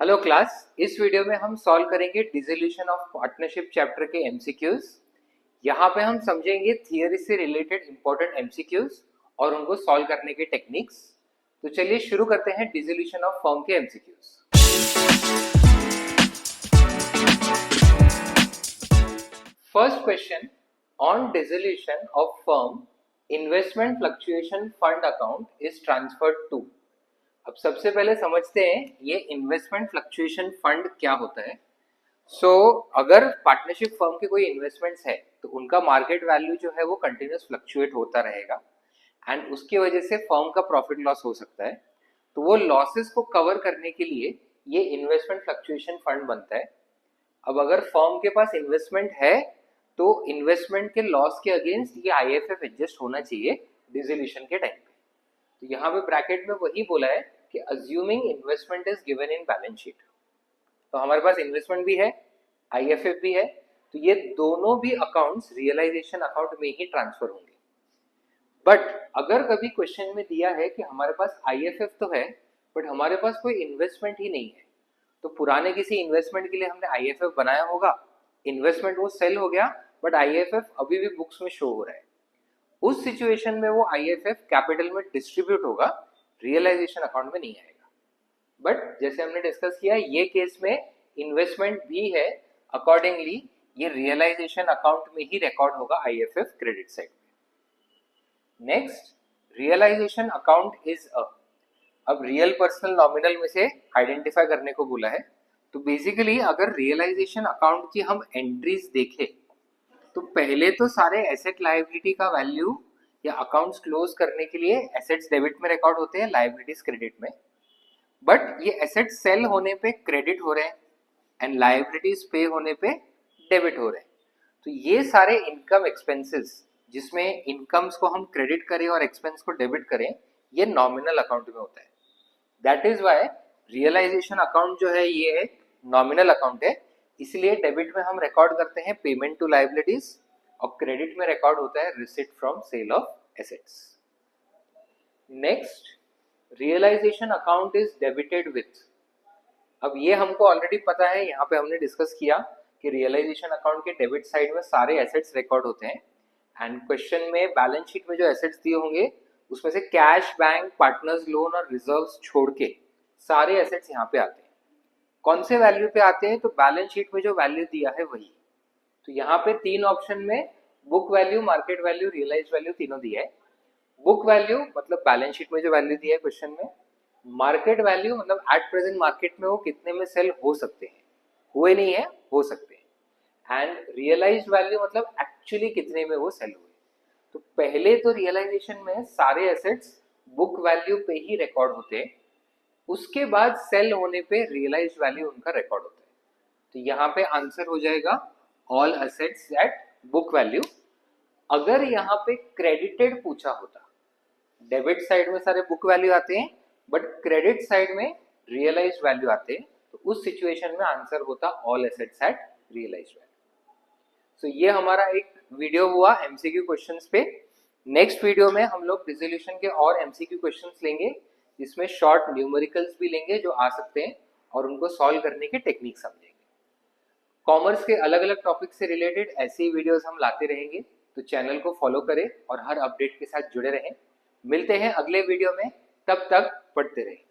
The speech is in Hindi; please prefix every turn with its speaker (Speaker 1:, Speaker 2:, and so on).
Speaker 1: हेलो क्लास, इस वीडियो में हम सॉल्व करेंगे डिसोल्यूशन ऑफ पार्टनरशिप चैप्टर के एमसीक्यूज। यहाँ पे हम समझेंगे थियरी से रिलेटेड इंपॉर्टेंट एमसीक्यूज और उनको सॉल्व करने के टेक्निक्स। तो चलिए शुरू करते हैं डिसोल्यूशन ऑफ फर्म के MCQs. First question, on dissolution of firm investment fluctuation fund account is transferred to. अब सबसे पहले समझते हैं ये इन्वेस्टमेंट फ्लक्चुएशन फंड क्या होता है। अगर पार्टनरशिप फर्म के कोई इन्वेस्टमेंट्स है तो उनका मार्केट वैल्यू जो है वो कंटिन्यूस फ्लक्चुएट होता रहेगा एंड उसकी वजह से फर्म का प्रॉफिट लॉस हो सकता है। तो वो लॉसेस को कवर करने के लिए ये इन्वेस्टमेंट फ्लक्चुएशन फंड बनता है। अब अगर फर्म के पास इन्वेस्टमेंट है तो इन्वेस्टमेंट के लॉस के अगेंस्ट ये आईएफएफ एडजस्ट होना चाहिए डिसोल्यूशन के टाइम पे। तो यहाँ पे ब्रैकेट में वही बोला है कि assuming investment is given in balance sheet. तो हमारे पास इन्वेस्टमेंट भी है, आईएफएफ भी है, तो ये दोनों भी अकाउंट्स रियलाइजेशन अकाउंट में ही ट्रांसफर होंगे। बट अगर कभी क्वेश्चन में दिया है कि हमारे पास आईएफएफ तो है बट हमारे पास कोई इन्वेस्टमेंट ही नहीं है, तो पुराने किसी इन्वेस्टमेंट के लिए हमने आईएफएफ बनाया होगा, इन्वेस्टमेंट वो सेल हो गया बट आईएफएफ अभी भी बुक्स में शो हो रहा है। उस सिचुएशन में वो आईएफएफ कैपिटल में डिस्ट्रीब्यूट होगा, रियलाइजेशन अकाउंट में नहीं आएगा। बट जैसे हमने डिस्कस किया ये केस में इन्वेस्टमेंट भी है, अकॉर्डिंगली ये रियलाइजेशन अकाउंट में ही रिकॉर्ड होगा आईएफएफ क्रेडिट साइड में। Next, realisation account is uh, अब रियल पर्सनल नॉमिनल में से आइडेंटिफाई करने को बोला है। तो बेसिकली अगर रियलाइजेशन अकाउंट की हम एंट्रीज देखें तो पहले तो सारे एसेट लायबिलिटी का वैल्यू या अकाउंट्स क्लोज करने के लिए एसेट्स डेबिट में रिकॉर्ड होते हैं, लायबिलिटीज क्रेडिट में। बट ये एसेट सेल होने पे क्रेडिट हो रहे हैं एंड लायबिलिटीज पे होने पे डेबिट हो रहे हैं। तो ये सारे इनकम एक्सपेंसेस जिसमें इनकम्स को हम क्रेडिट करें और एक्सपेंस को डेबिट करें, ये नॉमिनल अकाउंट में होता है। That is why realisation account जो है ये नॉमिनल अकाउंट है, इसलिए डेबिट में हम रिकॉर्ड करते हैं पेमेंट टू लायबिलिटीज और क्रेडिट में रिकॉर्ड होता है receipt from sale of assets. Next, realisation account is debited with. अब ये हमको ऑलरेडी पता है, यहाँ पे हमने डिस्कस किया कि रियलाइजेशन अकाउंट के डेबिट साइड में सारे एसेट्स रिकॉर्ड होते हैं एंड क्वेश्चन में बैलेंस शीट में जो एसेट्स दिए होंगे उसमें से कैश, बैंक, पार्टनर्स लोन और रिजर्व्स छोड़ के सारे एसेट्स यहाँ पे आते हैं। कौन से वैल्यू पे आते हैं? तो बैलेंस शीट में जो वैल्यू दिया है वही। तो यहाँ पे तीन ऑप्शन में book value, market value, realise value तीनों दिया है। बुक वैल्यू मतलब बैलेंस शीट में जो वैल्यू दिया है क्वेश्चन में, मार्केट वैल्यू मतलब एट प्रेजेंट मार्केट में वो कितने में सेल हो सकते हैं, हुए नहीं है, हो सकते हैं। एंड रियलाइज वैल्यू मतलब एक्चुअली कितने में वो सेल हुए। तो पहले तो रियलाइजेशन में सारे एसेट्स बुक वैल्यू पे ही रिकॉर्ड होते हैं, उसके बाद सेल होने पे रियलाइज वैल्यू उनका रिकॉर्ड होता है। तो यहाँ पे आंसर हो जाएगा all assets at book value. अगर यहाँ पे क्रेडिटेड पूछा होता, डेबिट साइड में सारे बुक वैल्यू आते हैं बट क्रेडिट साइड में रियलाइज वैल्यू आते हैं, तो उस सिचुएशन में आंसर होता all assets at realise value. So ये हमारा एक वीडियो हुआ एमसीक्यू क्वेश्चंस पे। नेक्स्ट वीडियो में हम लोग डिसोल्यूशन के और एमसीक्यू क्वेश्चंस लेंगे, जिसमें शॉर्ट न्यूमेरिकल्स भी लेंगे जो आ सकते हैं और उनको सॉल्व करने के टेक्निक समझेंगे। कॉमर्स के अलग अलग टॉपिक से रिलेटेड ऐसे ही वीडियोस हम लाते रहेंगे, तो चैनल को फॉलो करें और हर अपडेट के साथ जुड़े रहें। मिलते हैं अगले वीडियो में, तब तक पढ़ते रहें।